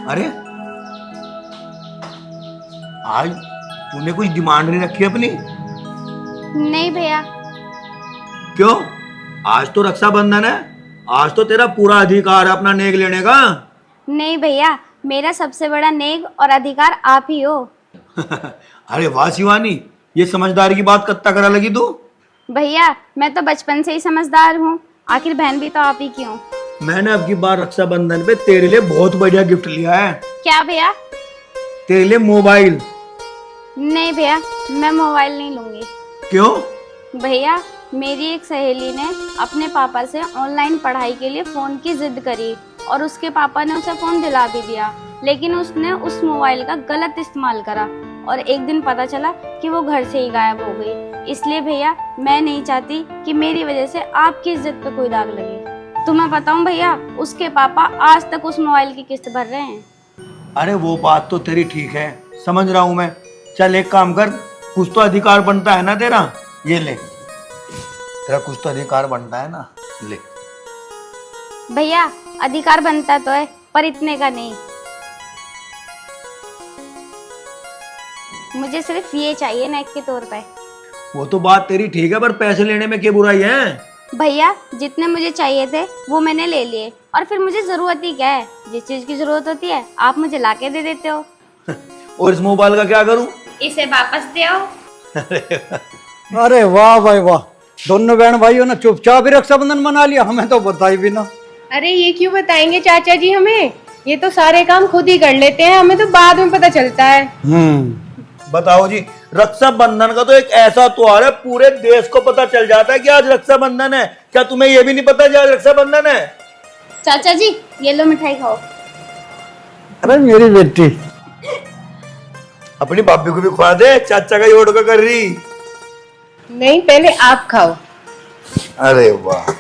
अरे आज तूने कुछ डिमांड नहीं रखी अपनी? नहीं भैया। क्यों? आज तो रक्षाबंधन है, आज तो तेरा पूरा अधिकार है अपना नेक लेने का। नहीं भैया, मेरा सबसे बड़ा नेक और अधिकार आप ही हो। अरे वाह शिवानी, ये समझदारी की बात कत्ता करा लगी तू। भैया मैं तो बचपन से ही समझदार हूँ, आखिर बहन भी तो आप ही की हूँ। मैंने अब की बार रक्षाबंधन पे तेरे लिए बहुत बढ़िया गिफ्ट लिया है। क्या भैया? तेरे लिए मोबाइल। नहीं भैया, मैं मोबाइल नहीं लूंगी। क्यों? भैया मेरी एक सहेली ने अपने पापा से ऑनलाइन पढ़ाई के लिए फ़ोन की जिद करी और उसके पापा ने उसे फ़ोन दिला भी दिया, लेकिन उसने उस मोबाइल का गलत इस्तेमाल करा और एक दिन पता चला कि वो घर से ही गायब हो गई। इसलिए भैया मैं नहीं चाहती कि मेरी वजह से आपकी इज्जत पे कोई दाग लगे। तो मैं बताऊं भैया, उसके पापा आज तक उस मोबाइल की किस्त भर रहे हैं। अरे वो बात तो तेरी ठीक है, समझ रहा हूं मैं। चल एक काम कर, कुछ तो अधिकार बनता है ना तेरा, ये ले। तेरा कुछ तो अधिकार बनता है ना, ले। भैया अधिकार बनता तो है, पर इतने का नहीं। मुझे सिर्फ ये चाहिए नेक के तौर पे। वो तो बात तेरी ठीक है, पर पैसे लेने में क्या बुराई है? भैया जितने मुझे चाहिए थे वो मैंने ले लिए, और फिर मुझे जरूरत ही क्या है? जिस चीज की जरूरत होती है आप मुझे लाके दे देते हो। और इस मोबाइल का क्या करूं? इसे वापस दे आओ। अरे वाह भाई वाह, दोनों बहन भाइयों ने चुपचाप ही रक्षाबंधन मना लिया, हमें तो बताई भी ना। अरे ये क्यों बताएंगे चाचा जी हमें, ये तो सारे काम खुद ही कर लेते हैं, हमें तो बाद में पता चलता है। बताओ जी, रक्षाबंधन का तो एक ऐसा त्योहार है, पूरे देश को पता चल जाता है कि आज रक्षाबंधन है। क्या तुम्हें ये भी नहीं पता कि आज रक्षाबंधन है? चाचा जी ये लो मिठाई खाओ। अरे मेरी बेटी, अपनी भाभी को भी खुआ दे, चाचा का योड़ का कर रही। नहीं पहले आप खाओ। अरे वाह।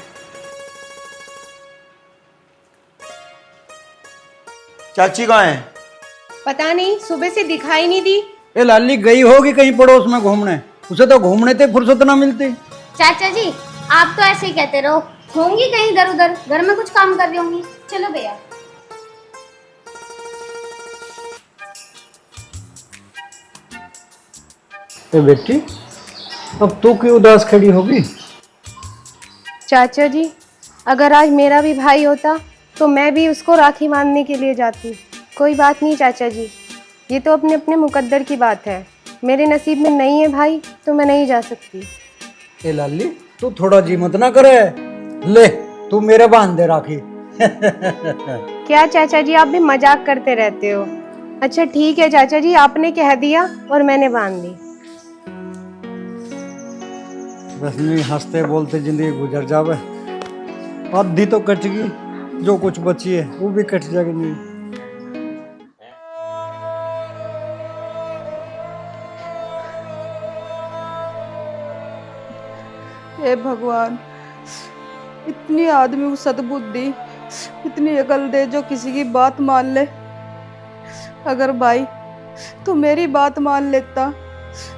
चाची कहाँ है? पता नहीं, सुबह से दिखाई नहीं दी। ये लाली गई होगी कहीं पड़ोस में घूमने, उसे तो घूमने से फुर्सत ना मिलती। चाचा जी आप तो ऐसे ही कहते रहो, होंगी कहीं इधर उधर, घर में कुछ काम कर रही होंगी। चलो भैया। ए बेटी, अब तू क्यों उदास खड़ी होगी? चाचा जी अगर आज मेरा भी भाई होता तो मैं भी उसको राखी बांधने के लिए जाती। कोई बात नहीं चाचा जी, ये तो अपने अपने मुकद्दर की बात है। मेरे नसीब में नहीं है भाई तो मैं नहीं जा सकती। ए लाली, तू थोड़ा जी मत ना करे, ले तू मेरे बांध दे राखी। क्या चाचा जी आप भी मजाक करते रहते हो। अच्छा ठीक है चाचा जी, आपने कह दिया और मैंने बांध दी। बस नहीं, हंसते बोलते जिंदगी गुजर जावे, आधी तो कट गई, जो कुछ बची है वो भी कट जाएगी। नहीं हे भगवान, इतनी आदमी को सद्बुद्धि, इतनी अकल दे जो किसी की बात मान ले। अगर भाई तू मेरी बात मान लेता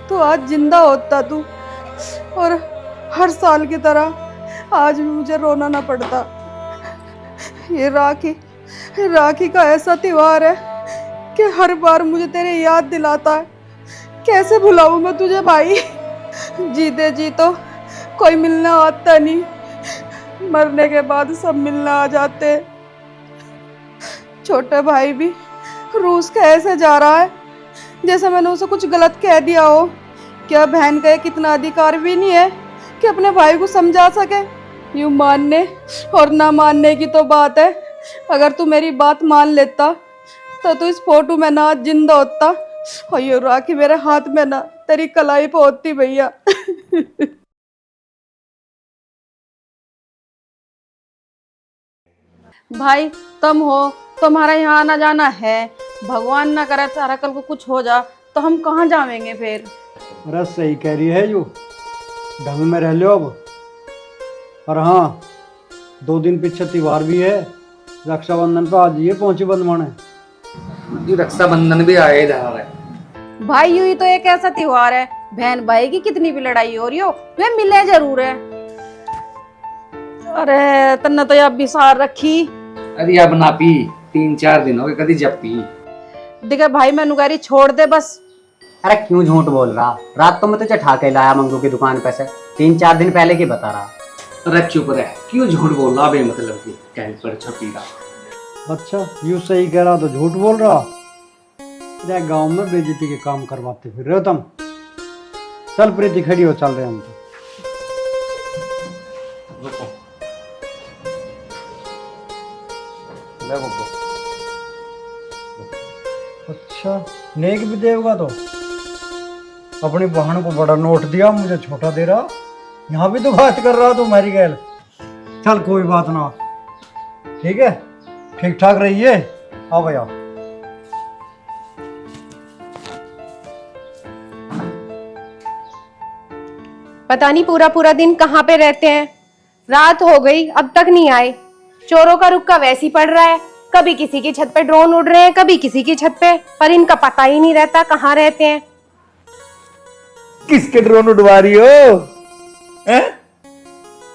तो आज जिंदा होता तू, और हर साल की तरह आज भी मुझे रोना ना पड़ता। ये राखी का ऐसा त्योहार है कि हर बार मुझे तेरे याद दिलाता है। कैसे भुलाऊं मैं तुझे भाई? जीते जी तो कोई मिलना आता नहीं, मरने के बाद सब मिलना आ जाते। छोटे भाई भी रूस का ऐसे जा रहा है जैसे मैंने उसे कुछ गलत कह दिया हो। क्या बहन का एक इतना अधिकार भी नहीं है कि अपने भाई को समझा सके? यूं मानने और ना मानने की तो बात है। अगर तू मेरी बात मान लेता तो तू इस फोटो में ना जिंदा होता, और ये राखी मेरे हाथ में ना तेरी कलाई पे होती भैया। भाई तुम हो, तुम्हारा यहाँ आना जाना है, भगवान ना करे सारा कल को कुछ हो जा तो हम कहाँ जावेंगे फिर? अरे सही कह रही है, जो ढंग में रह लो अब। और हाँ, 2 दिन पीछे त्योहार भी है, रक्षाबंधन पे आज ये पहुंची बंधवाने। रक्षाबंधन भी आए जा रहा है भाई। यूं ही तो एक ऐसा त्योहार है, बहन भाई की कितनी भी लड़ाई हो रही हो वे मिले जरूर है। अरे तन्ने तो अब भी सार रखी। अरे अब ना पी, 3-4 दिन हो गए कदी जब पी। देखा भाई मैनू कह रही छोड़ दे बस। अरे क्यों झूठ बोल रहा? रात तो मैं तुझे ठा के लाया मंगू की दुकान पे से, 3-4 दिन पहले की बता रहा। अरे चुप रह, क्यों झूठ बोल रहा बे मतलब की? कहीं पर छपी रहा। अच्छा यूँ सही कह रहा तो झूठ बोल रहा। अरे गांव में बेइज्जती के काम करवाते फिर रहे हो तुम। चल प्रीति खड़ी हो, चल रहे हम तो। अच्छा नेक भी देगा तो अपनी बहन को बड़ा नोट दिया, मुझे छोटा दे रहा। यहाँ भी तो बात कर रहा तू मेरी गैल। चल कोई बात ना, ठीक है, ठीक ठाक रहिए। आओ भैया। पता नहीं पूरा पूरा दिन कहाँ पे रहते हैं। रात हो गई अब तक नहीं आए। चोरों का रुक्का वैसे ही पड़ रहा है, कभी किसी की छत पे ड्रोन उड़ रहे हैं, कभी किसी की छत पे, पर इनका पता ही नहीं रहता कहाँ रहते हैं। किसके ड्रोन उड़वा रही हो? हैं?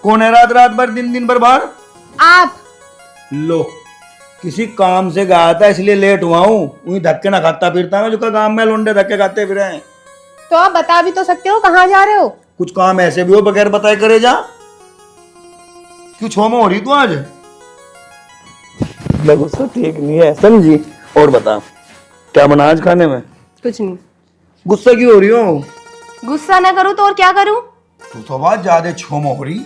कौन है रात रात भर दिन दिन भर बाहर? आप। लो, किसी काम से गया था इसलिए लेट हुआ हूँ। वही धक्के ना खाता फिरता मैं, जो का काम में लोंडे धक्के खाते फिरे हैं। तो आप बता भी तो सकते हो कहाँ जा रहे हो। कुछ काम ऐसे भी हो बगैर बताए करे जा। क्यों छोमो हो रही तू आज? गुस्सा ठीक नहीं है समझी। और बता क्या बना आज खाने में? कुछ नहीं। गुस्सा क्यों हो रही हो? गुस्सा ना करूँ तो और क्या करूँ? तू तो बात ज्यादा छोमो हो रही।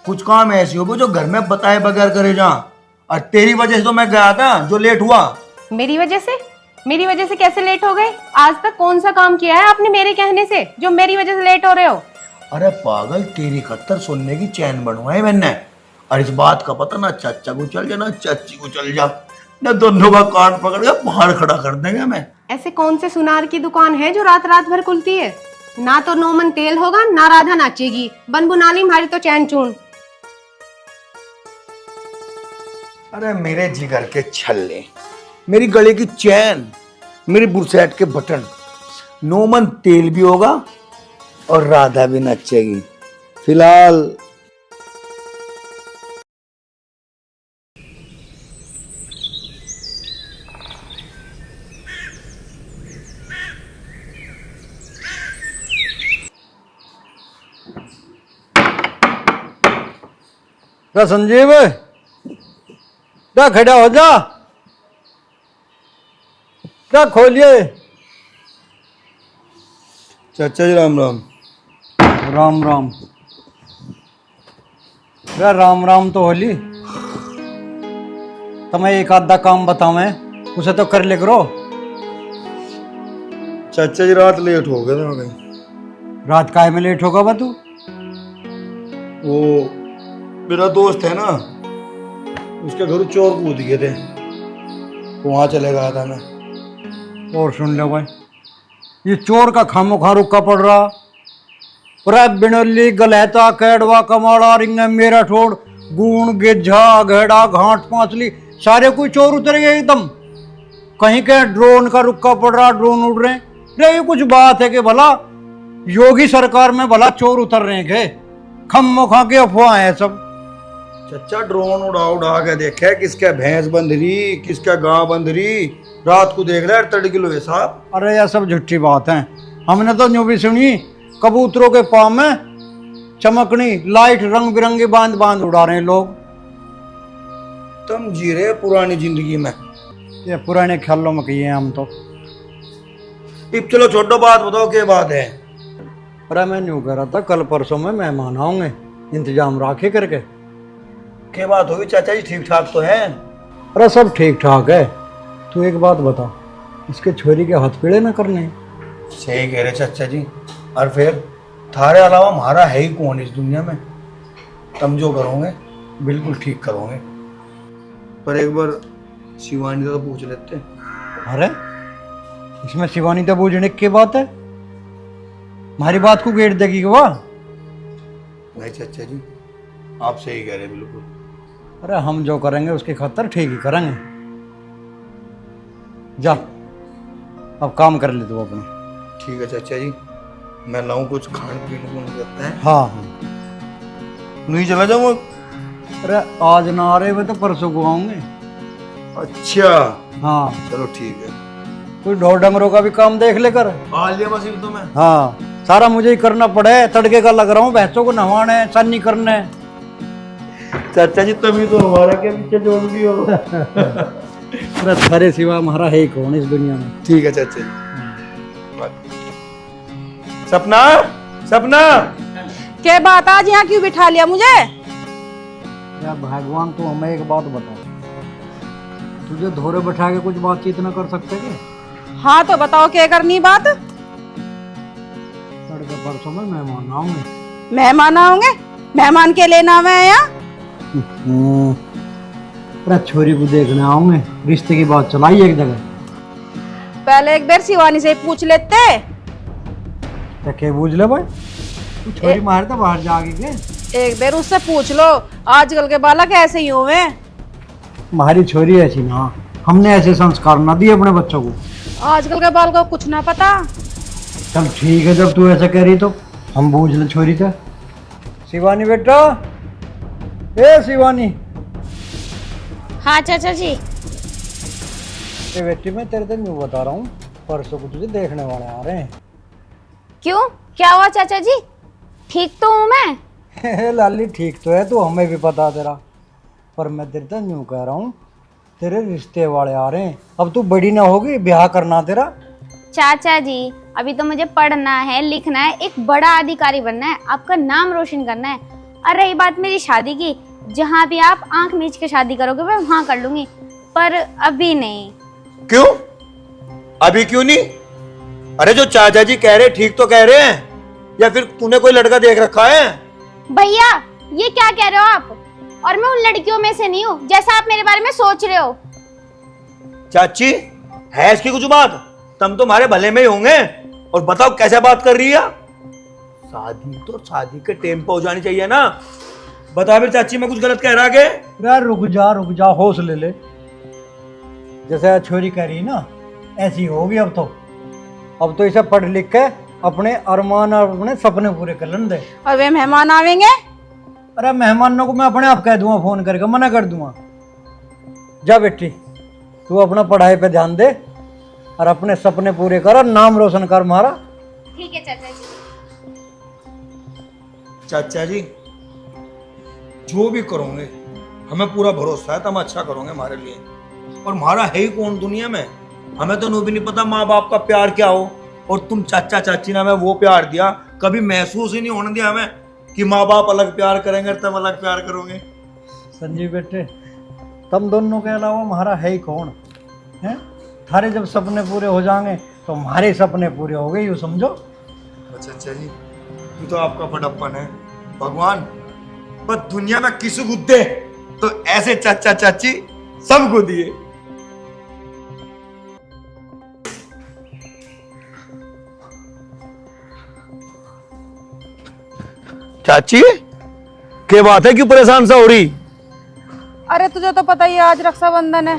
कुछ काम ऐसे हो जो घर में बताए बगैर करे जा। और तेरी वजह से तो मैं गया था जो लेट हुआ। मेरी वजह से? मेरी वजह से कैसे लेट हो गए? आज तक कौन सा काम किया है आपने मेरे कहने से जो मेरी वजह से लेट हो रहे हो? अरे पागल, तेरी खत्तर सुनने की चैन बनवाए मैंने। और इस बात का पता ना चाचा को चल जा ना चाची को चल जा, ना दोनों का कान पकड़ के बाहर खड़ा कर देंगे मैं। ऐसे कौन से सुनार की दुकान है जो रात रात भर खुलती है? ना तो नोमन तेल होगा ना राधा नाचेगी, बन बुनाली हमारी तो चैन चून। अरे मेरे जिगर के छल्ले, मेरी गले की चैन, मेरी बुरसैट के बटन, नोमन तेल भी होगा और राधा भी नचेगी। फिलहाल संजीव जा, खड़ा हो जा, जा खोलिए। चाचा जी राम राम। राम राम। या राम राम तो होली। तुम्हें एक आधा काम बताऊं उसे तो कर ले करो। चाचा जी रात लेट हो गए थे। रात काहे में लेट होगा बा तू? वो मेरा दोस्त है ना, उसके घर चोर कूद गए थे, तो वहां चले गया था मैं। और सुन लो भाई, ये चोर का खामोखा रुका पड़ रहा। बिनोली गलहता कैडवा कमाड़ा रिंगा मेरा ठोड़ गुण गिज्झा घेड़ा घाट पांचली सारे कोई चोर उतर गए एकदम। कहीं के ड्रोन का रुक्का पड़ रहा, ड्रोन उड़ रहे। रे ये कुछ बात है कि भला योगी सरकार में भला चोर उतर रहे हैं? खम्मोखा के अफवाह है सब। चचा ड्रोन उड़ा उड़ा के देखे किसका भैंस बंध रही, किसका गांव बंध रही, रात को देख रहे 38 किलो है साहब। अरे यह सब झूठी बात है। हमने तो न्यू भी सुनी कबूतरों के पाँव में चमकनी लाइट रंग बिरंगी बांध बांध उड़ा रहे हैं लोग। तुम जी रहे पुरानी जिंदगी में। ये पुराने ख्यालों में किए हैं हम तो। अब चलो छोटो बात बताओ क्या बात है? अरे मैं न्यू कह रहा था कल परसों में मेहमान आऊंगे, इंतजाम राखे करके। क्या बात होगी चाचा जी? ठीक ठाक तो है? अरे सब ठीक ठाक है। तू एक बात बता, इसके छोरी के हाथ पीड़े न करने? सही कह रहे चाचा जी। और फिर थारे अलावा हमारा है ही कौन इस दुनिया में? तुम जो करोगे बिल्कुल ठीक करोगे। पर एक बार शिवानी तो पूछ लेते। अरे इसमें शिवानी तो बूझने की बात है? हमारी बात को गेट देगी क्या? नहीं चाचा जी, आप सही कह रहे बिल्कुल। अरे हम जो करेंगे उसकी खातर ठीक ही करेंगे। जा अब काम कर ले तू अपने। ठीक है चाचा जी, मैं लाऊं कुछ खाने पीने को नहीं करता है? हाँ हाँ। नहीं चला जाऊँ? अरे आज ना आ रहे वे तो परसों को आऊंगे। अच्छा हाँ, चलो ठीक है। कोई ढोर डंगरों का भी काम देख लेकर। हाल लिया मसीह तो मैं। हाँ, सारा मुझे ही करना पड़े, तड़के का लग रहा हूँ, भैंसों को नहवाने सन्नी करने। चाचा जी तुम ही तो हमारा के पीछे जोड़ भी हो। अरे थारे सिवा हमारा है ही कौन इस दुनिया में। ठीक है चाचा जी। सपना, सपना क्या बात, आज यहाँ क्यों बिठा लिया मुझे? या भगवान, तू हमें एक बात बता, तुझे धोरे बैठा के कुछ बातचीत न कर सकते क्या? हाँ तो बताओ क्या करनी बात? तड़के परसों में मेहमान आऊंगे। मेहमान आओगे? मेहमान के लेना मैं यहाँ? अरे छोरी को देखने आऊंगे, रिश्ते की बात चलाई एक जगह। पहले एक बार शिवानी से पूछ लेते। तो क्या बूझ ले भाई, तू छोरी मारता बाहर जाके के। एक बार उससे पूछ लो, आजकल के बालक ऐसे ही हुए। हमारी छोरी ऐसी ना, हमने ऐसे संस्कार ना दिए अपने बच्चों को। आजकल के बाल को कुछ ना पता। चल ठीक है, जब तू ऐसा कह रही तो हम बूझ ले छोरी से। शिवानी बेटा, ए शिवानी। हाँ चाचा जी। ए बेटी, मैं तेरे से यूँ बता रहा हूँ, परसों को तुझे देखने वाले आ रहे हैं। क्यों, क्या हुआ चाचा जी? ठीक तो हूँ मैं। लाली ठीक तो है, तो हमें भी पता तेरा, पर मैं तेरे से यूँ कह रहा हूँ, तेरे रिश्ते वाले आ रहे हैं। अब तू बड़ी ना होगी, ब्याह करना तेरा। चाचा जी अभी तो मुझे पढ़ना है, लिखना है, एक बड़ा अधिकारी बनना है, आपका नाम रोशन करना है। और रही बात मेरी शादी की, जहाँ भी आप आंख मीच के शादी करोगे मैं वहाँ कर लूंगी, पर अभी नहीं। क्यों? अभी क्यों नहीं? अरे जो चाचा जी कह रहे ठीक तो कह रहे हैं, या फिर तूने कोई लड़का देख रखा है? भैया ये क्या कह रहे हो आप? और मैं उन लड़कियों में से नहीं हूँ जैसा आप मेरे बारे में सोच रहे हो। चाची है इसकी कुछ बात? तुम तो हमारे भले में ही होंगे। और बताओ कैसे बात कर रही है? शादी तो शादी के टाइम पे हो जानी चाहिए ना। बता फिर चाची, मैं कुछ गलत कह रहा के? यार रुक जा, होश ले ले। जैसे छोरी कह रही ना, ऐसी होगी अब तो इसे पढ़ लिख के अपने अरमान और अपने सपने पूरे कर लेने दे। और वे मेहमान आवेंगे? अरे मेहमानों को मैं अपने आप कह दूंगा, फोन करके मना कर दूंगा। जा बेटी, तू अपना पढ़ाई पे ध्यान दे और अपने सपने पूरे कर और नाम रोशन कर हमारा। ठीक है चाचा जी। चाचा जी जो भी करोगे हमें पूरा भरोसा है, तुम अच्छा करोगे हमारे लिए। और हमारा है ही कौन दुनिया में? हमें तो भी नहीं पता माँ बाप का प्यार क्या हो, और तुम चाचा चाची ने हमें वो प्यार दिया, कभी महसूस ही नहीं होने दिया हमें कि माँ बाप अलग प्यार करेंगे, तुम अलग प्यार करोगे। संजीव बेटे, तुम दोनों के अलावा हमारा है ही कौन है? थारे जब सपने पूरे हो जाएंगे तो हमारे सपने पूरे हो गए, यूँ समझो। चाचा जी ये तो आपका बड़प्पन है। भगवान पर दुनिया में किसी को दे तो ऐसे चाचा चाची सबको दिए। चाची क्या बात है, क्यों परेशान सा हो रही? अरे तुझे तो पता ही है आज रक्षाबंधन है,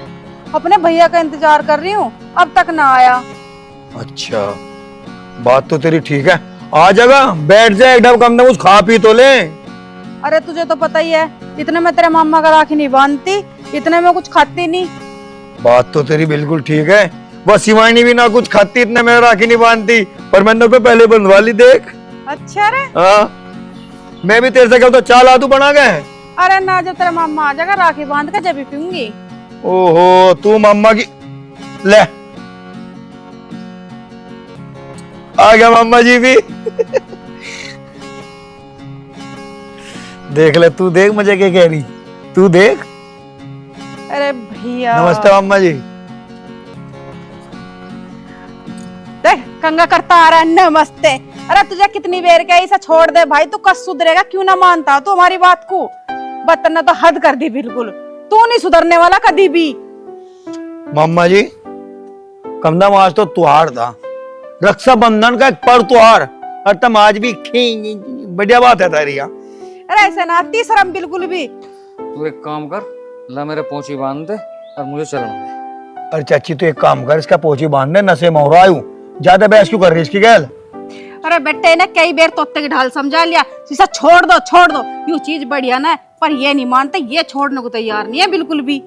अपने भैया का इंतजार कर रही हूँ, अब तक ना आया। अच्छा बात तो तेरी ठीक है, आ जाएगा, बैठ जाए, एक डब कम कुछ खा पी तो ले। अरे तुझे तो पता ही है, इतने में तेरे मामा का राखी नहीं बांधती, इतने में कुछ खाती नहीं। बात तो तेरी बिल्कुल ठीक है, वह शिवानी भी ना कुछ खाती, इतने में राखी नहीं बांधती, पर मैंने पे पहले बंधवा ली देख। अच्छा रे। हाँ मैं भी तेरे से कहता चाल आदू बना गए। अरे ना, जब तेरा मामा आ जाएगा राखी बांध के जब भी पीऊंगी। ओहो तू मम्मा की ले, आ गया मम्मा जी भी। देख ले, तू देख मुझे क्या कह रही, तू देख। अरे भैया नमस्ते मम्मा जी। देख कंगा करता आ रहा है, नमस्ते। अरे तुझे कितनी देर का इसे छोड़ दे भाई, तू कस सुधरेगा? क्यों ना मानता तू हमारी बात को? बतन तो हद कर दी बिल्कुल, तू नहीं सुधरने वाला कभी भी। मम्मा जी कमदम आज तो त्योहार था, रक्षाबंधन का एक पर्व त्योहार, और तुम आज भी बढ़िया बात है तारी। अरे ऐसे ना आती शर्म बिल्कुल भी। तू एक काम कर, ला मेरे पोंछी बांध दे और मुझे चलने दे। अरे चाची तू एक काम कर, इसका पोछी बांध दे, नशे में हो रहा हूं, ज्यादा बहस क्यों कर रही इसकी गैल? अरे बेटे ने कई बार तोते की ढाल समझा लिया, सीसा छोड़ दो, यूं चीज बढ़िया ना, पर ये नहीं मानते, ये छोड़ने को तैयार नहीं है बिल्कुल भी।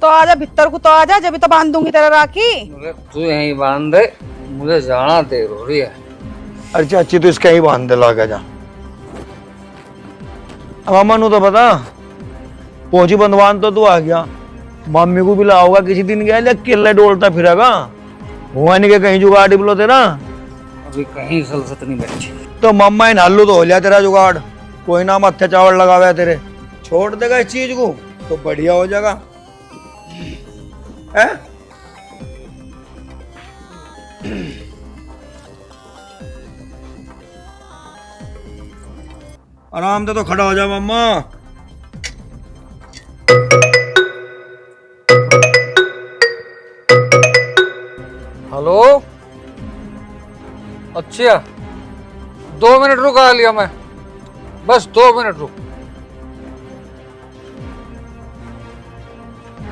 तो आजा भीतर को, तो आजा, जब तो बांध दूंगी तेरा राखी। मुझे तू यहीं बांध दे, मुझे जाना देर हो रही है। अरे चाची तो इसका ही बांध दे लाके जा। अब अम्मा नु तो पता पहुंची बंधवान तो तू आ गया, मम्मी को भी लाओगा किसी दिन गया ले किले डोलता फिरेगा, हुआ नहीं के कहीं जुगाड़ डिबलो तेरा। अभी कहीं सलसत नहीं बैठी। तो मम्मा इन हल्लू तो हो लिया तेरा जुगाड़, कोई ना मत्थे चावल लगावे है तेरे, छोड़ देगा इस चीज को तो बढ़िया हो जाएगा है? आराम से तो खड़ा हो जा मम्मा। हेलो, अच्छा 2 मिनट रुका लिया मैं, बस 2 मिनट रुक।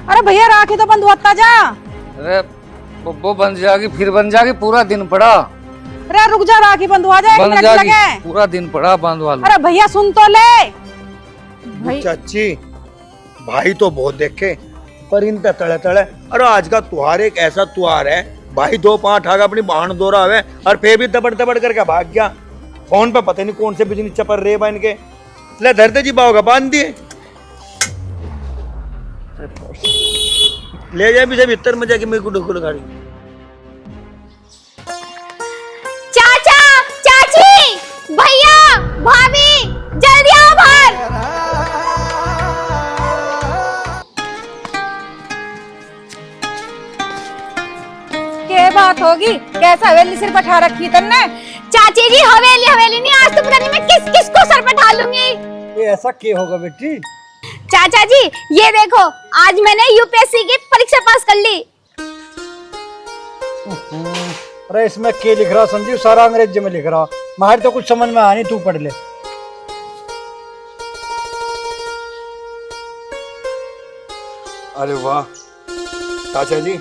अरे भैया राखी तो बंधवाता जा। अरे वो बन जाएगी, फिर बन जाएगी, पूरा दिन पड़ा। अरे रुक जा, राखी बंधवा जा, 1 बन मिनट जाएगी, लगे। पूरा दिन पड़ा, बांधवा लो। अरे भैया सुन तो ले। भाई चाची भाई तो बहुत देखे पर इनका तड़े तड़े। अरे आज का त्योहार एक ऐसा त्योहार है, भाई 2 5 ठाक अपनी बहन दो रहा है और फिर भी दबड़ दबड़ करके भाग गया। फोन पे पता नहीं कौन से बिजनेस चपर रहे बन के ले धरते जी बाहोगा बांध दिए, ले जाए भी भीतर में जाके मेरे को ढुकल गाड़ी। चाचा, चाची, भैया, भाभी, जल्दी आओ बाहर। क्या बात होगी, कैसा हवेली सिर पर ठा रखी तन्ने? चाची जी हवेली हवेली नहीं, आज तो पता नहीं मैं किस किस को सर पर ढालूंगी। ये ऐसा क्या होगा बेटी? चाचा जी ये देखो, आज मैंने यूपीएससी की परीक्षा पास कर ली। अरे इसमें क्या लिख रहा संजीव? सारा अंग्रेजी में लिख रहा, माहिर तो कुछ समझ में आ नहीं, तू पढ़ ले। अरे वाह चाचा जी,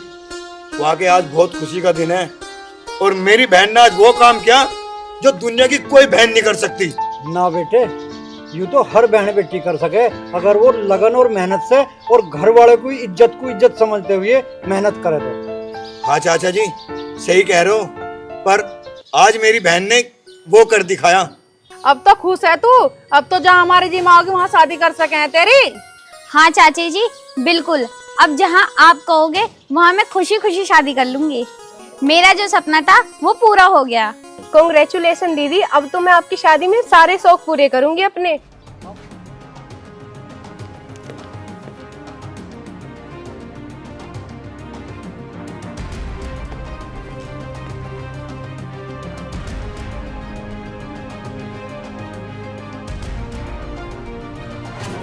वाकई आज बहुत खुशी का दिन है और मेरी बहन ने आज वो काम किया जो दुनिया की कोई बहन नहीं कर सकती। ना बेटे, यूँ तो हर बहन बेटी कर सके अगर वो लगन और मेहनत से और घर वाले को इज्जत समझते हुए मेहनत करे तो। हाँ चाचा जी सही कह रहे हो, पर आज मेरी बहन ने वो कर दिखाया। अब तो खुश है तू, अब तो जहाँ हमारी जी माँ होगी वहाँ शादी कर सके हैं तेरी। हाँ चाची जी बिल्कुल, अब जहाँ आप कहोगे वहाँ मैं खुशी खुशी शादी कर लूंगी। मेरा जो सपना था वो पूरा हो गया। कॉन्ग्रेचुलेसन दीदी, अब तो मैं आपकी शादी में सारे शौक पूरे करूंगी अपने।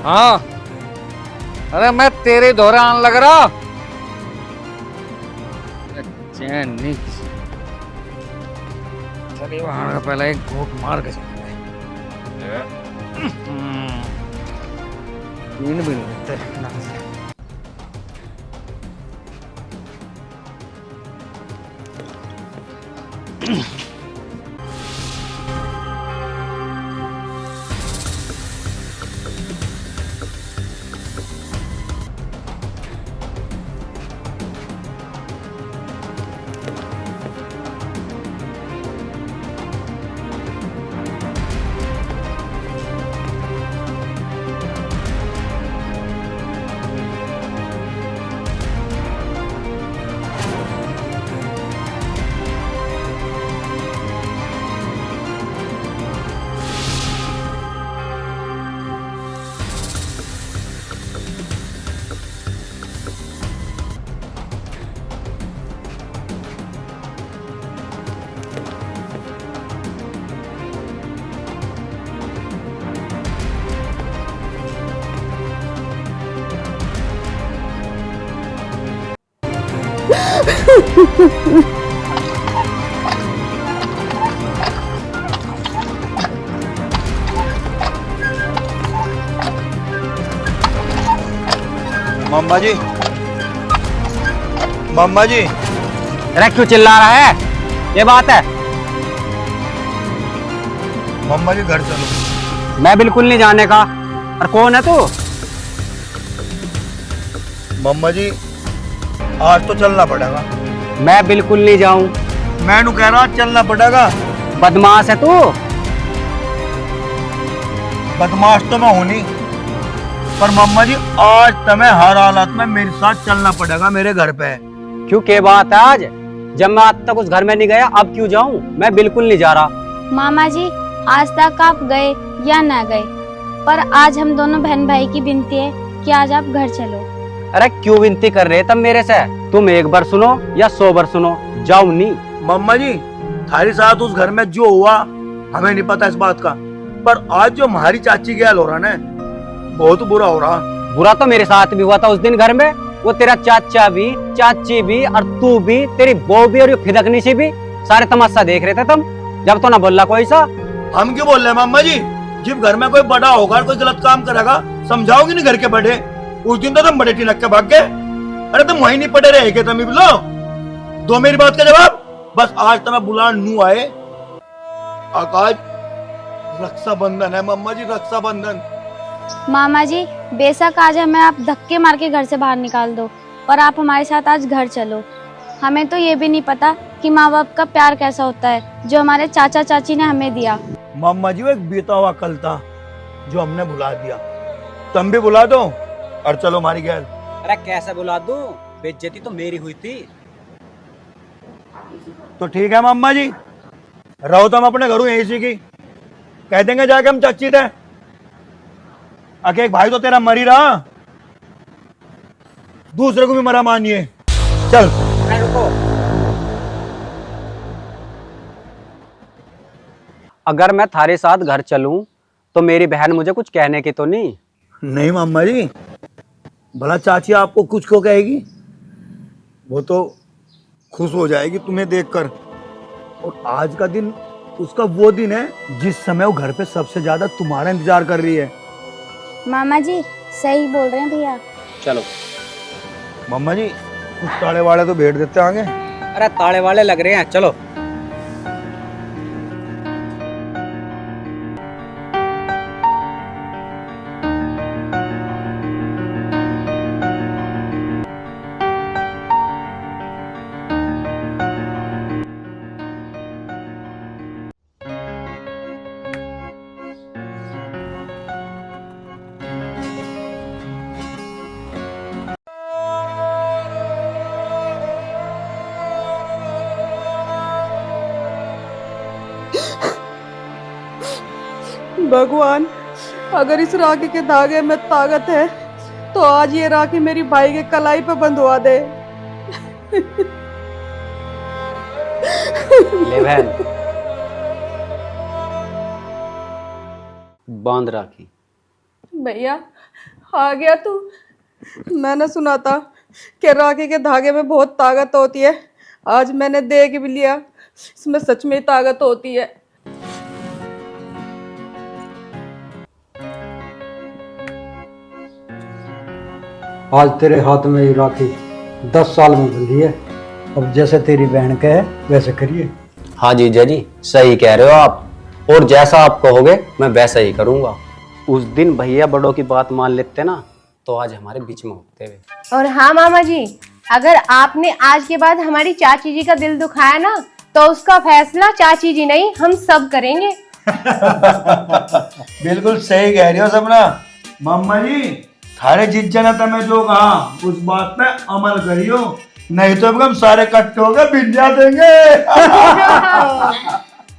हाँ, अरे मैं तेरे दौरान लग रहा चैन नहीं। चलिए वहां का पहले एक घूट मार के चलते हैं। नींद भी नहीं लगते। मम्मा जी, मम्मा जी। अरे क्यों चिल्ला रहा है? ये बात है? मम्मा जी घर चलो। मैं बिल्कुल नहीं जाने का। और कौन है तू? मम्मा जी आज तो चलना पड़ेगा। मैं बिल्कुल नहीं जाऊं। मैं कह रहा चलना पड़ेगा। बदमाश है तू। बदमाश तो मैं हूं नहीं, पर मम्मा जी आज तुम्हें हर हालत में मेरे साथ चलना पड़ेगा मेरे घर पे। क्यों क्या बात है आज? जब मैं आज तक उस घर में नहीं गया, अब क्यों जाऊं? मैं बिल्कुल नहीं जा रहा। मामा जी आज तक आप गए या ना गए, पर आज हम दोनों बहन भाई की विनती है कि आज आप घर चलो। अरे क्यों विनती कर रहे तब मेरे से? तुम एक बार सुनो या 100 बार सुनो, जाऊं नहीं। मम्मा जी थारे साथ उस घर में जो हुआ हमें नहीं पता इस बात का, पर आज जो हमारी चाची के हाल हो रहा ना बहुत बुरा हो रहा। बुरा तो मेरे साथ भी हुआ था उस दिन घर में। वो तेरा चाचा भी, चाची भी, और तू भी, तेरी बहू भी, और ये खिदकनी सी भी, सारे तमाशा देख रहे थे तुम। जब तो ना बोलना कोई सा। हम क्यों बोल रहे हैं मम्मा जी? जब घर में कोई बड़ा होगा कोई गलत काम करेगा समझाओगे नहीं घर के बड़े? उस दिन तो तुम बड़े टिनक के भाग गए। अरे तुम वहीं नहीं पड़े रहे के तुम बोलो दो मेरी बात का जवाब। बस आज तो मैं बुलान नू आए। आकाश रक्षाबंधन है मम्मा जी, रक्षाबंधन। मामा जी बेशक आज हमें आप धक्के मार के घर से बाहर निकाल दो, पर आप हमारे साथ आज घर चलो। हमें तो ये भी नहीं पता कि माँ बाप का प्यार कैसा होता है जो हमारे चाचा चाची ने हमें दिया। मम्मा जी वो एक बीता हुआ कल था जो हमने भुला दिया। तुम भी बुला दो और चलो हमारी गैर। अरे कैसे बुला दूं? बेइज्जती तो मेरी हुई थी। तो ठीक है मम्मा जी, रहो तुम अपने घरों यहीं से की कह देंगे जाके हम चाची थे। आके एक भाई तो तेरा मर ही रहा, दूसरे को भी मरा मानिए। चल रुको। अगर मैं थारे साथ घर चलूं तो मेरी बहन मुझे कुछ कहने की तो नहीं? नहीं मम्मा जी, भला चाची आपको कुछ को कहेगी? वो तो खुश हो जाएगी तुम्हें देखकर। और आज का दिन उसका वो दिन है जिस समय वो घर पे सबसे ज्यादा तुम्हारा इंतजार कर रही है। मामा जी सही बोल रहे हैं भैया। चलो। मम्मा जी कुछ ताड़े वाले तो भेज देते आगे। अरे ताले वाले लग रहे हैं, चलो। भगवान अगर इस राखी के धागे में ताकत है तो आज ये राखी मेरी भाई के कलाई पे बंधवा दे। ले बहन, बांध राखी। भैया आ गया तू? मैंने सुना था कि राखी के धागे में बहुत ताकत होती है, आज मैंने देख भी लिया इसमें सच में ताकत होती है। आज तेरे हाथ में ही राखी 10 साल में बंधी है। अब जैसे तेरी बहन कहे वैसे करिए। हाँ जीजा जी सही कह रहे हो आप, और जैसा आप कहोगे मैं वैसा ही करूंगा। उस दिन भैया बड़ों की बात मान लेते ना तो आज हमारे बीच में होते हुए। और हाँ मामा जी, अगर आपने आज के बाद हमारी चाची जी का दिल दुखाया ना तो उसका फैसला चाची जी नहीं हम सब करेंगे। बिल्कुल सही कह रही हो सपना। मम्मा जी थारे जीत जाना था मैं जो कहा उस बात पे अमल करियो, नहीं तो हम सारे कट्टे होकर भिंजा देंगे।